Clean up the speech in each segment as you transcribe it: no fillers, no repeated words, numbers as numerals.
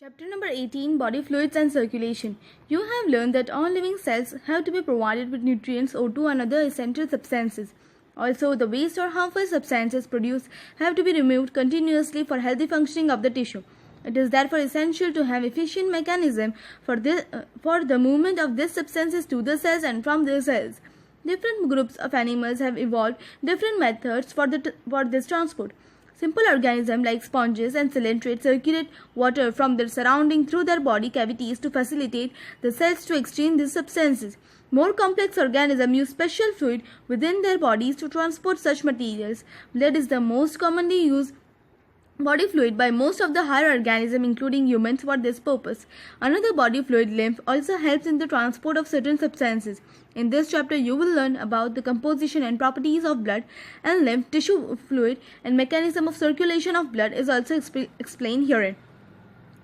Chapter number 18, Body Fluids and Circulation. You have learned that all living cells have to be provided with nutrients, O2 and other essential substances. Also, the waste or harmful substances produced have to be removed continuously for healthy functioning of the tissue. It is therefore essential to have efficient mechanism for the movement of these substances to the cells and from the cells. Different groups of animals have evolved different methods for this transport. Simple organisms like sponges and coelentrates circulate water from their surrounding through their body cavities to facilitate the cells to exchange these substances. More complex organisms use special fluid within their bodies to transport such materials. Blood is the most commonly used body fluid by most of the higher organisms, including humans, for this purpose. Another body fluid, lymph, also helps in the transport of certain substances. In this chapter, you will learn about the composition and properties of blood and lymph tissue fluid, and mechanism of circulation of blood is also explained herein.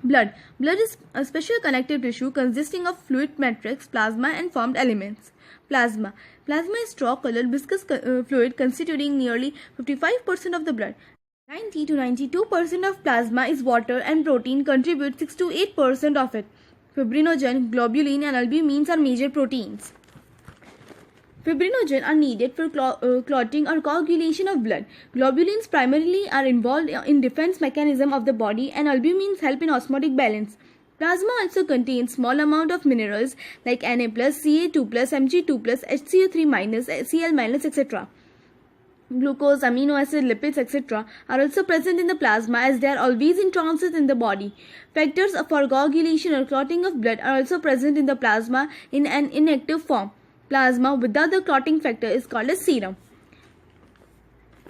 Blood is a special connective tissue consisting of fluid matrix, plasma, and formed elements. Plasma is straw-colored viscous fluid constituting nearly 55% of the blood. 90 to 92% of plasma is water, and protein contributes 6 to 8% of it. Fibrinogen, globulin, and albumin are major proteins. Fibrinogen are needed for clotting or coagulation of blood. Globulins primarily are involved in defense mechanism of the body, and albumins help in osmotic balance. Plasma also contains small amount of minerals like Na+, Ca2+, Mg2+, HCO3-, Cl-, etc. Glucose, amino acid, lipids, etc. are also present in the plasma as they are always in transit in the body. Factors for coagulation or clotting of blood are also present in the plasma in an inactive form. Plasma without the clotting factor is called as serum.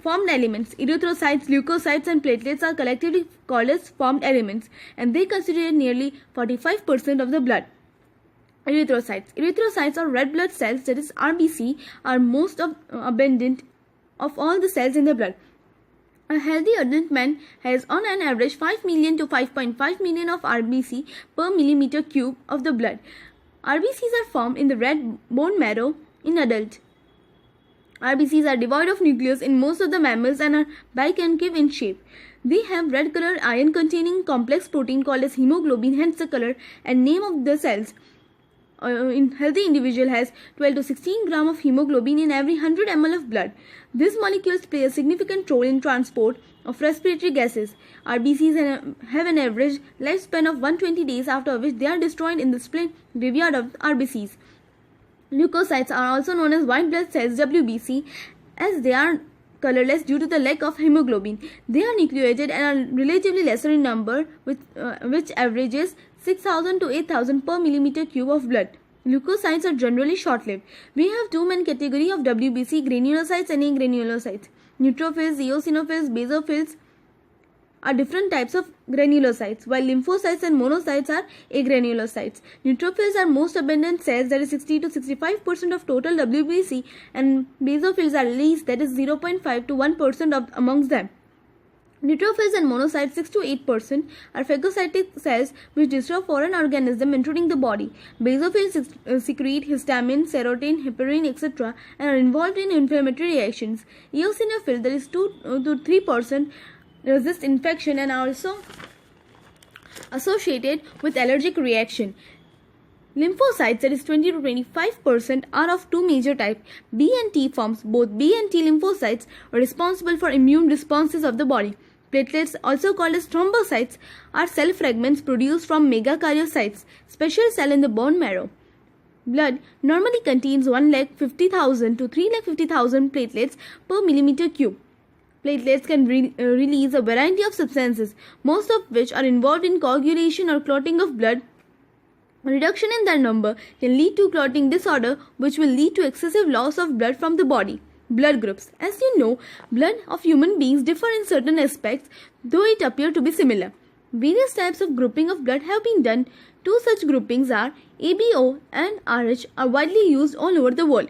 Formed elements, erythrocytes, leukocytes, and platelets are collectively called as formed elements, and they constitute nearly 45% of the blood. Erythrocytes or red blood cells, that is RBC, are most abundant of all the cells in the blood. A healthy adult man has on an average 5 million to 5.5 million of RBC per millimeter cube of the blood. RBCs are formed in the red bone marrow in adult. RBCs are devoid of nucleus in most of the mammals and are biconcave in shape. They have red colored iron containing complex protein called as hemoglobin, hence the color and name of the cells. In healthy individual has 12 to 16 gram of hemoglobin in every 100 ml of blood. These molecules play a significant role in transport of respiratory gases. RBCs have an average lifespan of 120 days, after which they are destroyed in the spleen graveyard of RBCs. Leukocytes are also known as white blood cells, WBC, as they are colorless due to the lack of hemoglobin. They are nucleated and are relatively lesser in number, which averages 6,000 to 8,000 per millimeter cube of blood. Leukocytes are generally short-lived. We have two main categories of WBC, granulocytes and agranulocytes. Neutrophils, eosinophils, basophils are different types of granulocytes, while lymphocytes and monocytes are agranulocytes. Neutrophils are most abundant cells, that is 60 to 65% of total WBC, and basophils are least, that is 0.5 to 1% amongst them. Neutrophils and monocytes 6 to 8% are phagocytic cells which destroy foreign organisms entering the body. Basophils secrete histamine, serotonin, heparin, etc. and are involved in inflammatory reactions. Eosinophils, that is 2 to 3%, resist infection and are also associated with allergic reaction. Lymphocytes, that is 20 to 25%, are of two major types, B and T forms. Both B and T lymphocytes are responsible for immune responses of the body. Platelets, also called as thrombocytes, are cell fragments produced from megakaryocytes, special cell in the bone marrow. Blood normally contains 150,000 to 350,000 platelets per millimeter cube. Platelets can release a variety of substances, most of which are involved in coagulation or clotting of blood. Reduction in their number can lead to clotting disorder, which will lead to excessive loss of blood from the body. Blood groups. As you know, blood of human beings differ in certain aspects, though it appear to be similar. Various types of grouping of blood have been done. Two such groupings are ABO and RH are widely used all over the world.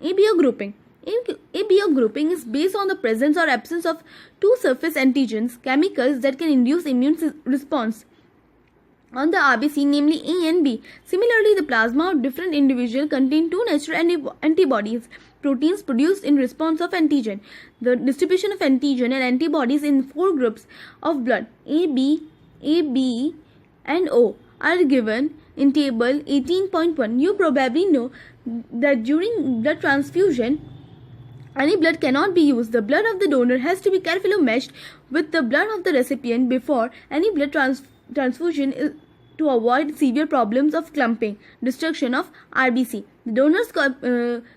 ABO grouping. ABO grouping is based on the presence or absence of two surface antigens, chemicals that can induce immune response on the RBC, namely A and B. Similarly, the plasma of different individuals contain two natural antibodies, proteins produced in response of antigen. The distribution of antigen and antibodies in 4 groups of blood, A, B, and O are given in table 18.1. You probably know that during blood transfusion, any blood cannot be used. The blood of the donor has to be carefully meshed with the blood of the recipient before any blood transfusion to avoid severe problems of clumping, destruction of RBC. The donor's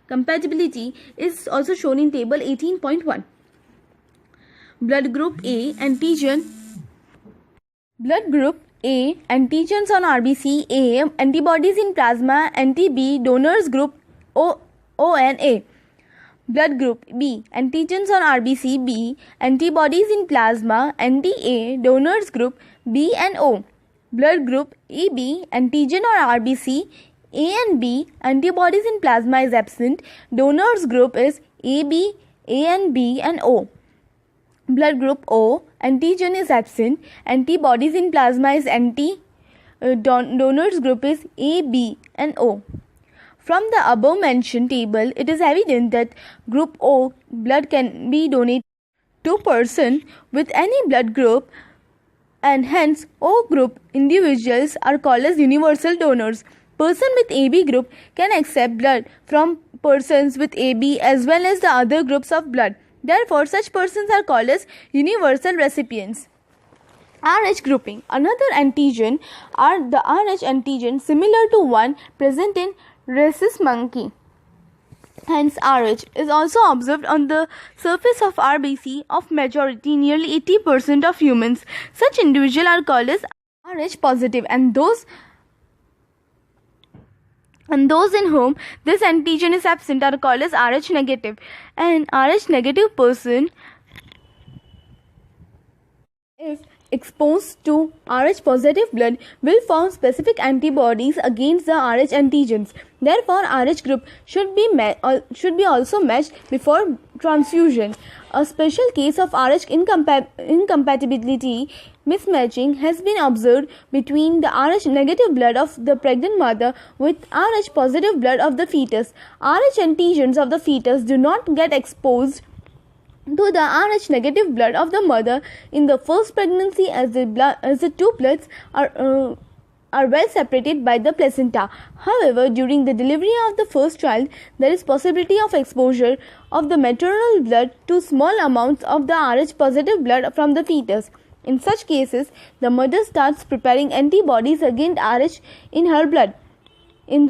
compatibility is also shown in table 18.1. Blood group A, antigen. Blood group A, antigens on RBC A, antibodies in plasma, anti-B, donors group O and A. Blood group B, antigens on RBC B, antibodies in plasma, anti-A, donors group B and O. Blood group EB, antigen on RBC A and B, antibodies in plasma is absent, donors group is AB, A and B and O. Blood group O, antigen is absent, antibodies in plasma is donors group is A, B and O. From the above mentioned table, it is evident that group O blood can be donated to a person with any blood group, and hence O group individuals are called as universal donors. Person with AB group can accept blood from persons with AB as well as the other groups of blood. Therefore, such persons are called as universal recipients. RH grouping. Another antigen are the RH antigen similar to one present in rhesus monkey. Hence, RH is also observed on the surface of RBC of majority, nearly 80% of humans. Such individuals are called as RH positive, and those in whom this antigen is absent are called as RH negative. An RH negative person, if exposed to RH positive blood, will form specific antibodies against the RH antigens. Therefore, RH group should be also matched before transfusion. A special case of RH incompatibility mismatching has been observed between the RH negative blood of the pregnant mother with RH positive blood of the fetus. RH antigens of the fetus do not get exposed to the RH negative blood of the mother in the first pregnancy, as the two bloods are well separated by the placenta. However, during the delivery of the first child, there is possibility of exposure of the maternal blood to small amounts of the RH positive blood from the fetus. In such cases, the mother starts preparing antibodies against RH in her blood. In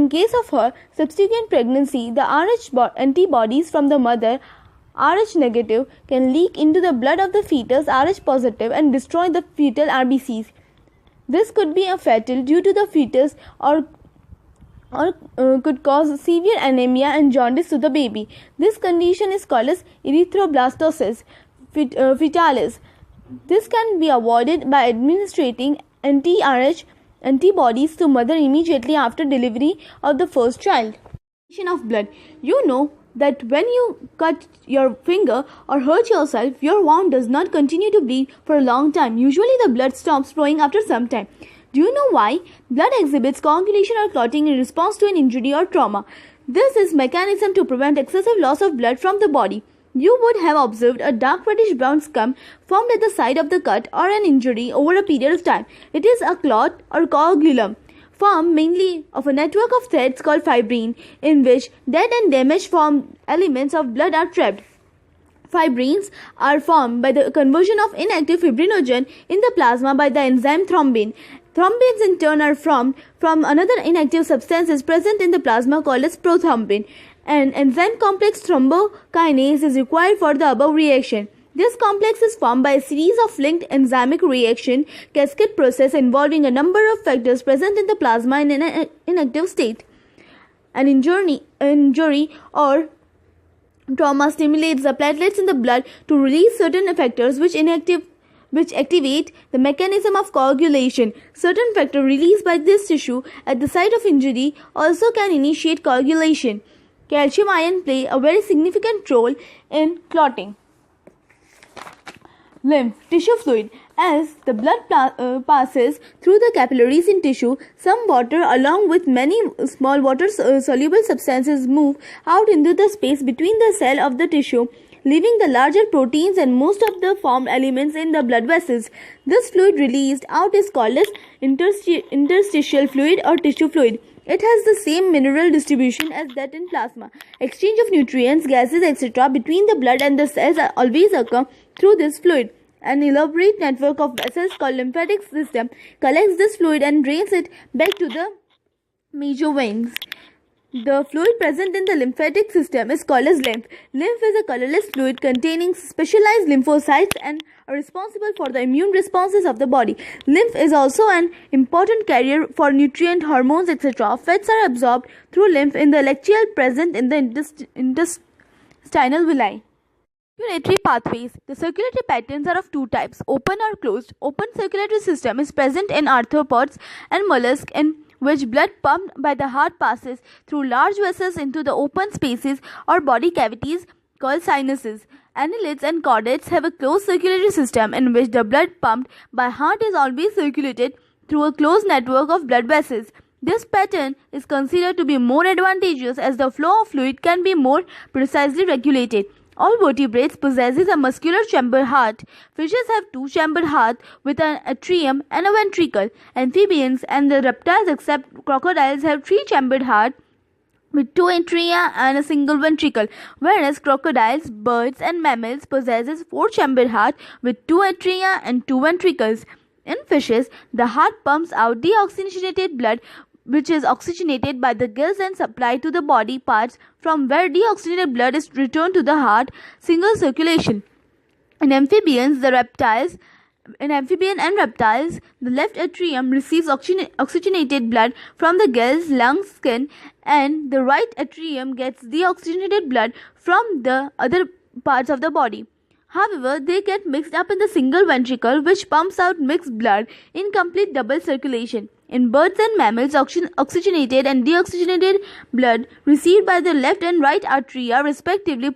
case of her subsequent pregnancy, the RH antibodies from the mother RH negative can leak into the blood of the fetus RH positive and destroy the fetal RBCs. This could be a fatal due to the fetus or could cause severe anemia and jaundice to the baby. This condition is called as erythroblastosis fetalis. This can be avoided by administering anti-RH antibodies to mother immediately after delivery of the first child. Of blood. You know that when you cut your finger or hurt yourself, your wound does not continue to bleed for a long time. Usually the blood stops flowing after some time. Do you know why? Blood exhibits coagulation or clotting in response to an injury or trauma. This is mechanism to prevent excessive loss of blood from the body. You would have observed a dark reddish brown scum formed at the side of the cut or an injury over a period of time. It is a clot or coagulum, formed mainly of a network of threads called fibrin, in which dead and damaged formed elements of blood are trapped. Fibrins are formed by the conversion of inactive fibrinogen in the plasma by the enzyme thrombin. Thrombins in turn are formed from another inactive substances present in the plasma called as prothrombin. An enzyme complex thrombokinase is required for the above reaction. This complex is formed by a series of linked enzymic reaction cascade process involving a number of factors present in the plasma in an inactive state. An injury or trauma stimulates the platelets in the blood to release certain factors which activate the mechanism of coagulation. Certain factors released by this tissue at the site of injury also can initiate coagulation. Calcium ion play a very significant role in clotting. Lymph tissue fluid. As the blood passes through the capillaries in tissue, some water along with many small water soluble substances move out into the space between the cell of the tissue. leaving the larger proteins and most of the formed elements in the blood vessels. This fluid released out is called as interstitial fluid or tissue fluid. It has the same mineral distribution as that in plasma. Exchange of nutrients, gases, etc. between the blood and the cells always occur through this fluid. An elaborate network of vessels called lymphatic system collects this fluid and drains it back to the major veins. The fluid present in the lymphatic system is called as lymph. Lymph is a colorless fluid containing specialized lymphocytes and are responsible for the immune responses of the body. Lymph is also an important carrier for nutrient, hormones, etc. Fats are absorbed through lymph in the lacteal present in the intestinal villi. Circulatory pathways. The circulatory patterns are of two types, open or closed. Open circulatory system is present in arthropods and mollusks, in which blood pumped by the heart passes through large vessels into the open spaces or body cavities called sinuses. Annelids and chordates have a closed circulatory system in which the blood pumped by heart is always circulated through a closed network of blood vessels. This pattern is considered to be more advantageous as the flow of fluid can be more precisely regulated. All vertebrates possesses a muscular chamber heart. Fishes have two-chambered heart with an atrium and a ventricle. Amphibians and the reptiles except crocodiles have three-chambered heart with two atria and a single ventricle, whereas crocodiles, birds and mammals possesses four-chambered heart with two atria and two ventricles. In fishes, the heart pumps out deoxygenated blood which is oxygenated by the gills and supplied to the body parts, from where deoxygenated blood is returned to the heart, single circulation. In amphibian and reptiles, the left atrium receives oxygenated blood from the gills, lungs, skin, and the right atrium gets deoxygenated blood from the other parts of the body. However, they get mixed up in the single ventricle, which pumps out mixed blood in complete double circulation. In birds and mammals, oxygenated and deoxygenated blood received by the left and right atria respectively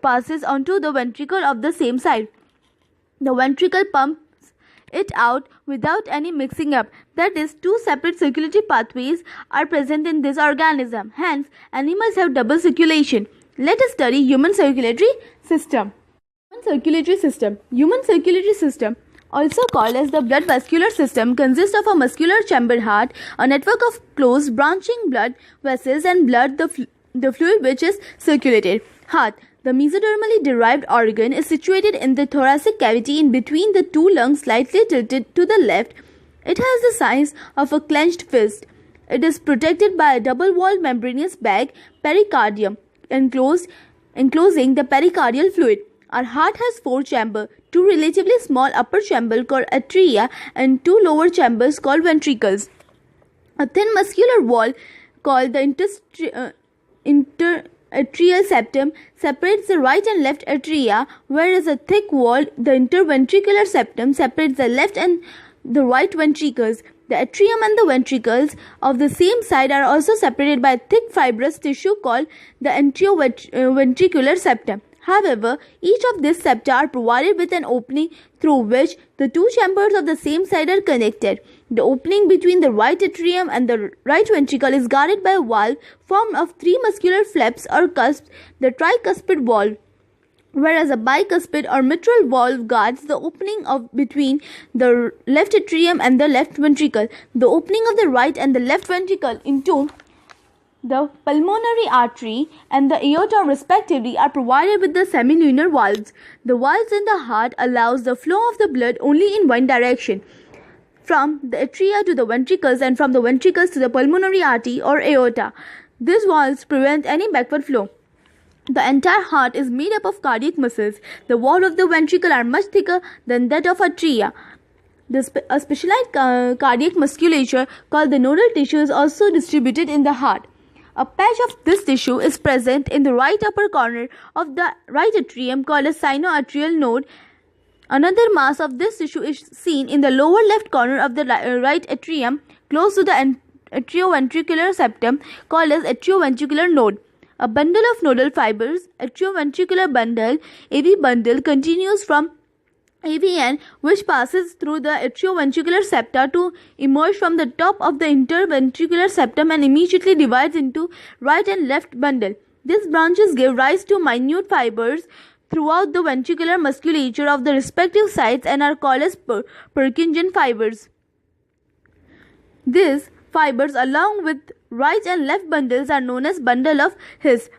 passes onto the ventricle of the same side. The ventricle pumps it out without any mixing up. That is, two separate circulatory pathways are present in this organism. Hence, animals have double circulation. Let us study human circulatory system. Human circulatory system, also called as the blood vascular system, consists of a muscular chambered heart, a network of closed branching blood vessels and blood, the fluid which is circulated. Heart, the mesodermally derived organ, is situated in the thoracic cavity in between the two lungs, slightly tilted to the left. It has the size of a clenched fist. It is protected by a double-walled membranous bag, pericardium, enclosing the pericardial fluid. Our heart has four chambers, two relatively small upper chambers called atria and two lower chambers called ventricles. A thin muscular wall called the interatrial septum separates the right and left atria, whereas a thick wall, the interventricular septum, separates the left and the right ventricles. The atrium and the ventricles of the same side are also separated by thick fibrous tissue called the anteroventricular septum. However, each of these septa are provided with an opening through which the two chambers of the same side are connected. The opening between the right atrium and the right ventricle is guarded by a valve formed of three muscular flaps or cusps, the tricuspid valve, whereas a bicuspid or mitral valve guards the opening between the left atrium and the left ventricle. The opening of the right and the left ventricle into the pulmonary artery and the aorta respectively are provided with the semilunar valves. The valves in the heart allows the flow of the blood only in one direction, from the atria to the ventricles and from the ventricles to the pulmonary artery or aorta. These valves prevent any backward flow. The entire heart is made up of cardiac muscles. The wall of the ventricle are much thicker than that of atria. A specialized cardiac musculature called the nodal tissue is also distributed in the heart. A patch of this tissue is present in the right upper corner of the right atrium called a sinoatrial node. Another mass of this tissue is seen in the lower left corner of the right atrium close to the atrioventricular septum called as atrioventricular node. A bundle of nodal fibers, atrioventricular bundle, AV bundle, continues from AVN, which passes through the atrioventricular septa to emerge from the top of the interventricular septum and immediately divides into right and left bundle. These branches give rise to minute fibers throughout the ventricular musculature of the respective sides and are called as Purkinje fibers. These fibers, along with right and left bundles, are known as bundle of His.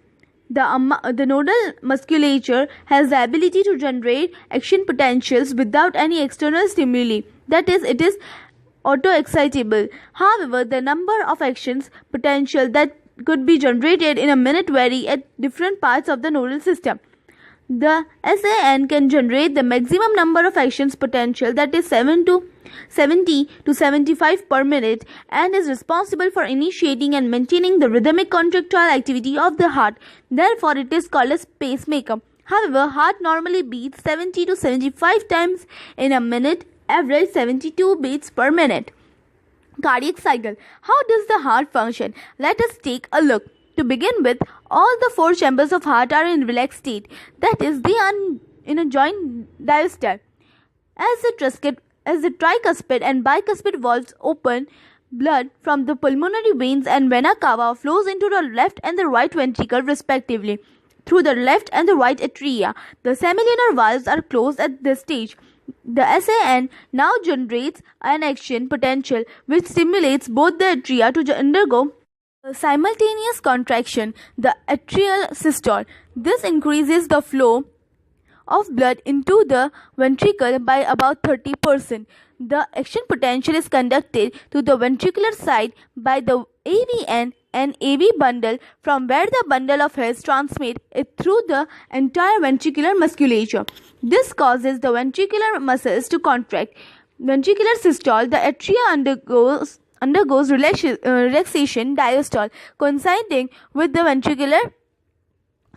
The nodal musculature has the ability to generate action potentials without any external stimuli. That is, it is auto-excitable. However, the number of actions potential that could be generated in a minute vary at different parts of the nodal system. The SAN can generate the maximum number of actions potential, that is 70 to 75 per minute, and is responsible for initiating and maintaining the rhythmic contractile activity of the heart. Therefore, it is called as pacemaker. However, heart normally beats 70 to 75 times in a minute, average 72 beats per minute. Cardiac cycle. How does the heart function? Let us take a look. To begin with, all the four chambers of heart are in relaxed state. That is, they are in a joint diastole. As the tricuspid and bicuspid valves open, blood from the pulmonary veins and vena cava flows into the left and the right ventricle respectively through the left and the right atria. The semilunar valves are closed at this stage. The SAN now generates an action potential which stimulates both the atria to undergo simultaneous contraction, the atrial systole. This increases the flow of blood into the ventricle by about 30%. The action potential is conducted to the ventricular side by the AVN and AV bundle, from where the bundle of His transmits it through the entire ventricular musculature. This causes the ventricular muscles to contract. Ventricular systole. The atria undergoes relaxation diastole coinciding with the ventricular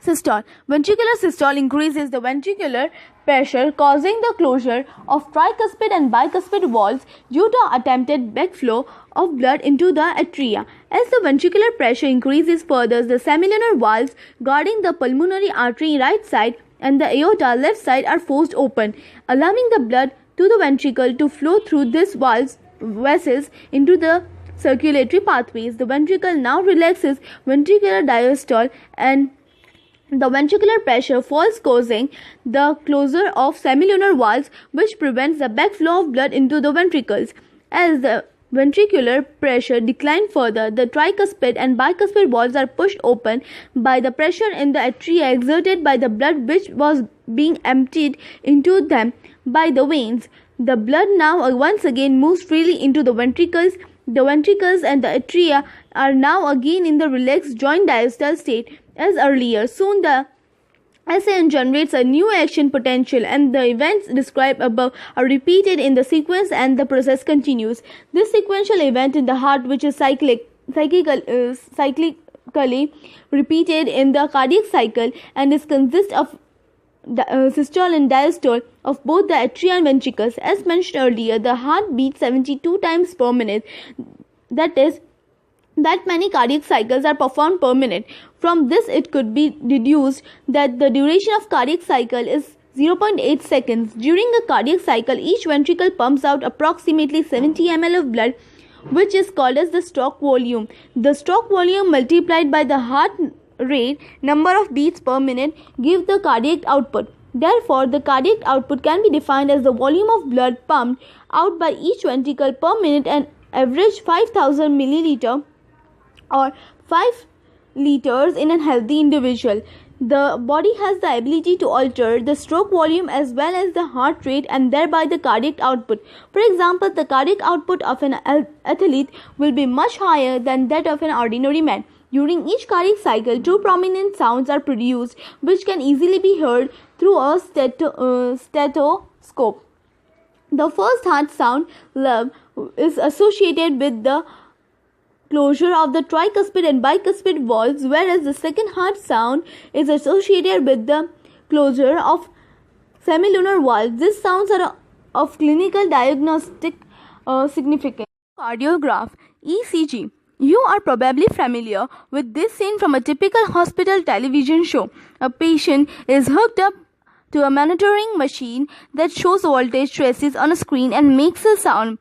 systole. Ventricular systole increases the ventricular pressure, causing the closure of tricuspid and bicuspid valves due to attempted backflow of blood into the atria. As the ventricular pressure increases further, the semilunar valves guarding the pulmonary artery right side and the aorta left side are forced open, allowing the blood to the ventricle to flow through these vessels into the circulatory pathways. The ventricle now relaxes ventricular diastole and the ventricular pressure falls, causing the closure of semilunar valves, which prevents the backflow of blood into the ventricles. As the ventricular pressure declines further, the tricuspid and bicuspid valves are pushed open by the pressure in the atria exerted by the blood which was being emptied into them by the veins. The blood now once again moves freely into the ventricles. The ventricles and the atria are now again in the relaxed joint diastole state as earlier. Soon the SAN generates a new action potential, and the events described above are repeated in the sequence, and the process continues. This sequential event in the heart, which is cyclically repeated in the cardiac cycle and is consists of systole and diastole of both the atria and ventricles. As mentioned earlier, the heart beats 72 times per minute. That is, that many cardiac cycles are performed per minute. From this, it could be deduced that the duration of cardiac cycle is 0.8 seconds. During a cardiac cycle, each ventricle pumps out approximately 70 ml of blood, which is called as the stroke volume. The stroke volume multiplied by the heart rate, number of beats per minute, give the cardiac output. Therefore, the cardiac output can be defined as the volume of blood pumped out by each ventricle per minute, and average 5000 milliliter or 5 liters in a healthy individual. The body has the ability to alter the stroke volume as well as the heart rate and thereby the cardiac output. For example, the cardiac output of an athlete will be much higher than that of an ordinary man. During each cardiac cycle, two prominent sounds are produced which can easily be heard through a stethoscope. The first heart sound, love, is associated with the closure of the tricuspid and bicuspid valves, whereas the second heart sound is associated with the closure of semilunar valves. These sounds are of clinical diagnostic significance. Cardiograph, ECG. You are probably familiar with this scene from a typical hospital television show. A patient is hooked up to a monitoring machine that shows voltage traces on a screen and makes a sound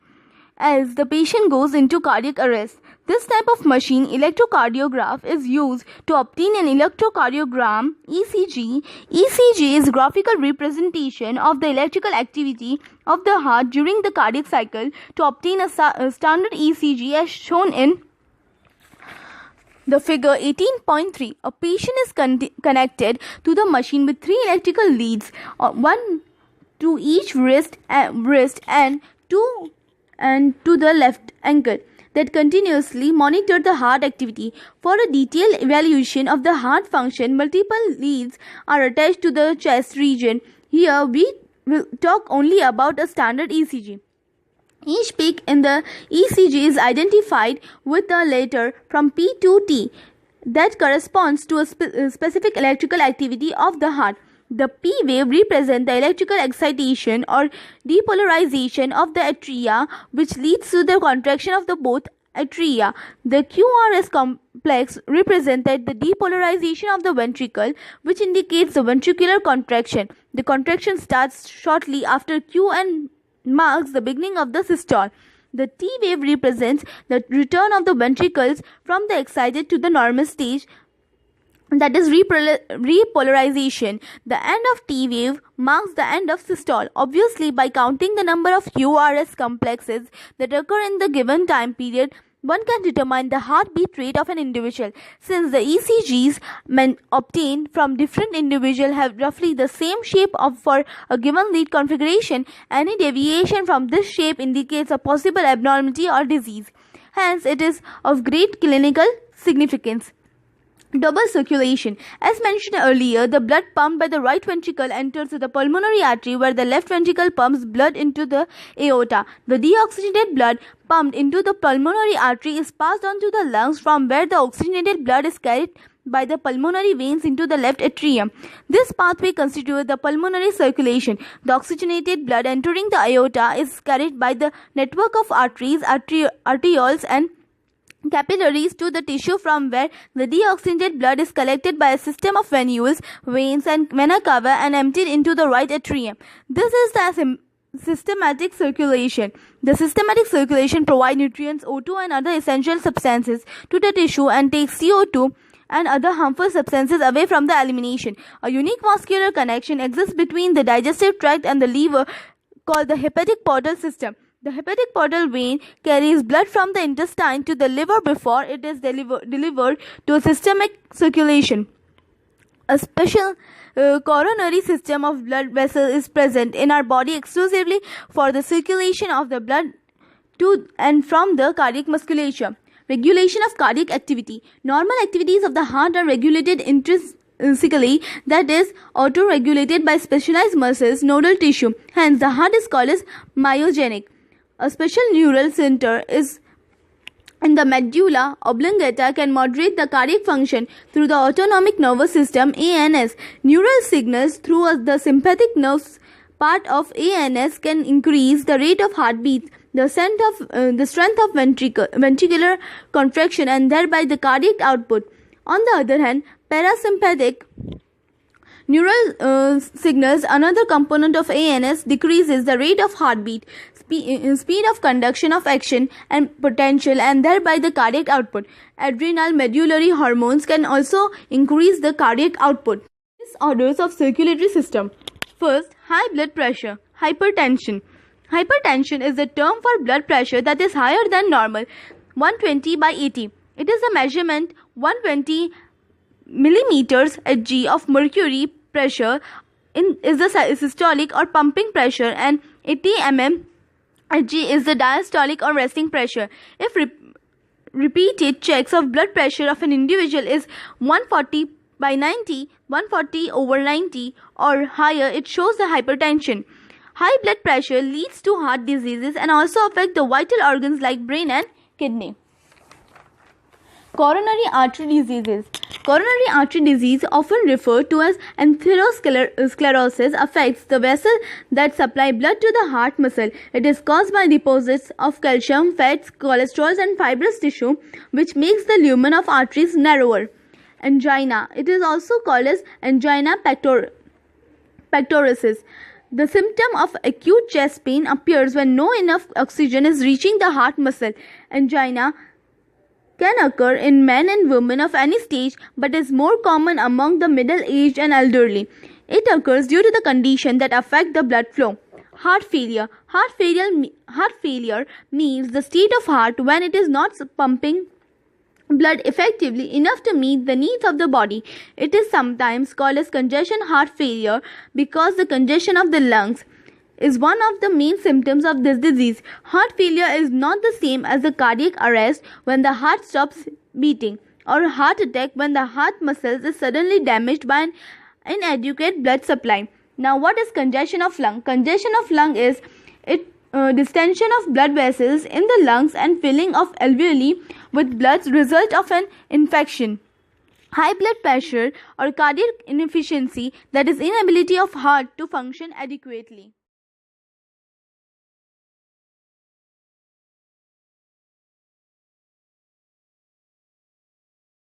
as the patient goes into cardiac arrest. This type of machine, electrocardiograph, is used to obtain an electrocardiogram, ECG. ECG is graphical representation of the electrical activity of the heart during the cardiac cycle. To obtain a standard ECG as shown in the figure 18.3, a patient is connected to the machine with 3 electrical leads, one to each wrist and two to the left ankle, that continuously monitor the heart activity. For a detailed evaluation of the heart function, multiple leads are attached to the chest region. Here we will talk only about a standard ECG. Each peak in the ECG is identified with a letter from P to T that corresponds to a specific electrical activity of the heart. The P wave represents the electrical excitation or depolarization of the atria, which leads to the contraction of the both atria. The QRS complex represented the depolarization of the ventricle, which indicates the ventricular contraction. The contraction starts shortly after Q and marks the beginning of the systole. The T wave represents the return of the ventricles from the excited to the normal stage, that is repolarization. The end of T wave marks the end of systole. Obviously, by counting the number of QRS complexes that occur in the given time period, one can determine the heartbeat rate of an individual. Since the ECGs obtained from different individuals have roughly the same shape for a given lead configuration, any deviation from this shape indicates a possible abnormality or disease. Hence, it is of great clinical significance. Double circulation. As mentioned earlier, the blood pumped by the right ventricle enters the pulmonary artery, where the left ventricle pumps blood into the aorta. The deoxygenated blood pumped into the pulmonary artery is passed on to the lungs, from where the oxygenated blood is carried by the pulmonary veins into the left atrium. This pathway constitutes the pulmonary circulation. The oxygenated blood entering the aorta is carried by the network of arteries, arterioles and capillaries to the tissue, from where the deoxygenated blood is collected by a system of venules, veins and vena cava and emptied into the right atrium. This is the systematic circulation. The systematic circulation provides nutrients, O2 and other essential substances to the tissue and takes CO2 and other harmful substances away from the elimination. A unique vascular connection exists between the digestive tract and the liver, called the hepatic portal system. The hepatic portal vein carries blood from the intestine to the liver before it is delivered to a systemic circulation. A special coronary system of blood vessels is present in our body exclusively for the circulation of the blood to and from the cardiac musculature. Regulation of cardiac activity. Normal activities of the heart are regulated intrinsically, that is, auto-regulated by specialized muscles, nodal tissue. Hence, the heart is called as myogenic. A special neural center is in the medulla oblongata can moderate the cardiac function through the autonomic nervous system ANS. Neural signals through the sympathetic nerves part of ANS can increase the rate of heartbeat, the strength of ventricular contraction and thereby the cardiac output. On the other hand, parasympathetic neural signals, another component of ANS, decreases the rate of heartbeat, speed of conduction of action and potential and thereby the cardiac output. Adrenal medullary hormones can also increase the cardiac output. Disorders of circulatory system. First, high blood pressure. Hypertension. Hypertension is the term for blood pressure that is higher than normal, 120/80. It is a measurement 120 millimeters Hg of mercury pressure is the systolic or pumping pressure, and 80 mm Hg is the diastolic or resting pressure. If repeated checks of blood pressure of an individual is 140/90, 140/90 or higher, it shows the hypertension. High blood pressure leads to heart diseases and also affect the vital organs like brain and kidney. Coronary artery diseases. Coronary artery disease, often referred to as atherosclerosis, affects the vessels that supply blood to the heart muscle. It is caused by deposits of calcium, fats, cholesterol and fibrous tissue, which makes the lumen of arteries narrower. Angina. It is also called as angina pectoris. The symptom of acute chest pain appears when no enough oxygen is reaching the heart muscle. Angina can occur in men and women of any stage but is more common among the middle-aged and elderly. It occurs due to the condition that affect the blood flow. Heart failure. Heart failure means the state of heart when it is not pumping blood effectively enough to meet the needs of the body. It is sometimes called as congestion heart failure because the congestion of the lungs is one of the main symptoms of this disease. Heart failure is not the same as the cardiac arrest when the heart stops beating, or a heart attack when the heart muscles is suddenly damaged by an inadequate blood supply. Now, what is congestion of lung? Congestion of lung is distension of blood vessels in the lungs and filling of alveoli with blood result of an infection. High blood pressure or cardiac inefficiency, that is inability of heart to function adequately.